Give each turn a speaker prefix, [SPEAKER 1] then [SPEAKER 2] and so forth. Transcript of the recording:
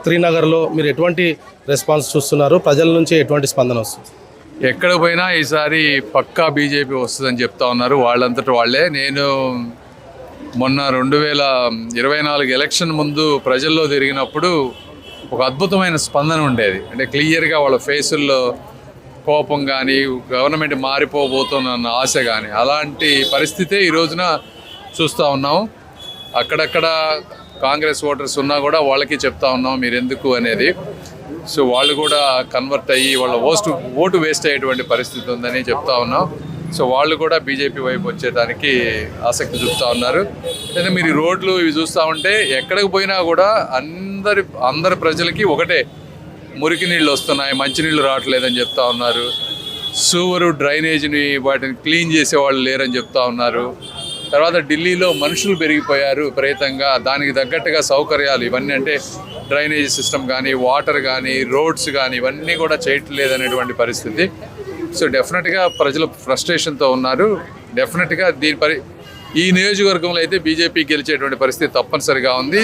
[SPEAKER 1] త్రినగర్లో మీరు ఎటువంటి రెస్పాన్స్ చూస్తున్నారు? ప్రజల నుంచి ఎటువంటి స్పందన వస్తుంది?
[SPEAKER 2] ఎక్కడ పోయినా ఈసారి పక్కా బీజేపీ వస్తుందని చెప్తా ఉన్నారు వాళ్ళంతటి వాళ్ళే. నేను మొన్న 2024 ఎలక్షన్ ముందు ప్రజల్లో తిరిగినప్పుడు ఒక అద్భుతమైన స్పందన ఉండేది. అంటే క్లియర్గా వాళ్ళ ఫేసుల్లో కోపం కానీ గవర్నమెంట్ మారిపోబోతున్న ఆశ కానీ, అలాంటి పరిస్థితే ఈ రోజున చూస్తూ ఉన్నాం. అక్కడక్కడ కాంగ్రెస్ ఓటర్స్ ఉన్నా కూడా వాళ్ళకి చెప్తా ఉన్నాం మీరు ఎందుకు అనేది. సో వాళ్ళు కూడా కన్వర్ట్ అయ్యి వాళ్ళ ఓటు వేస్ట్ అయ్యేటువంటి పరిస్థితి ఉందని చెప్తా ఉన్నాం. సో వాళ్ళు కూడా బీజేపీ వైపు వచ్చేదానికి ఆసక్తి చూపుతా ఉన్నారు. లేదా మీరు ఈ రోడ్లు ఇవి చూస్తూ ఉంటే ఎక్కడికి పోయినా కూడా అందరి ప్రజలకి ఒకటే, మురికి నీళ్ళు వస్తున్నాయి, మంచినీళ్ళు రావట్లేదని చెప్తా ఉన్నారు. సూవరు డ్రైనేజీని వాటిని క్లీన్ చేసేవాళ్ళు లేరని చెప్తా ఉన్నారు. తర్వాత ఢిల్లీలో మనుషులు పెరిగిపోయారు విపరీతంగా, దానికి తగ్గట్టుగా సౌకర్యాలు ఇవన్నీ అంటే డ్రైనేజ్ సిస్టమ్ కానీ, వాటర్ కానీ, రోడ్స్ కానీ ఇవన్నీ కూడా చేయట్లేదనేటువంటి పరిస్థితి. సో డెఫినెట్గా ప్రజలు ఫ్రస్ట్రేషన్తో ఉన్నారు. డెఫినెట్గా ఈ నియోజకవర్గంలో అయితే బీజేపీ గెలిచేటువంటి పరిస్థితి తప్పనిసరిగా ఉంది.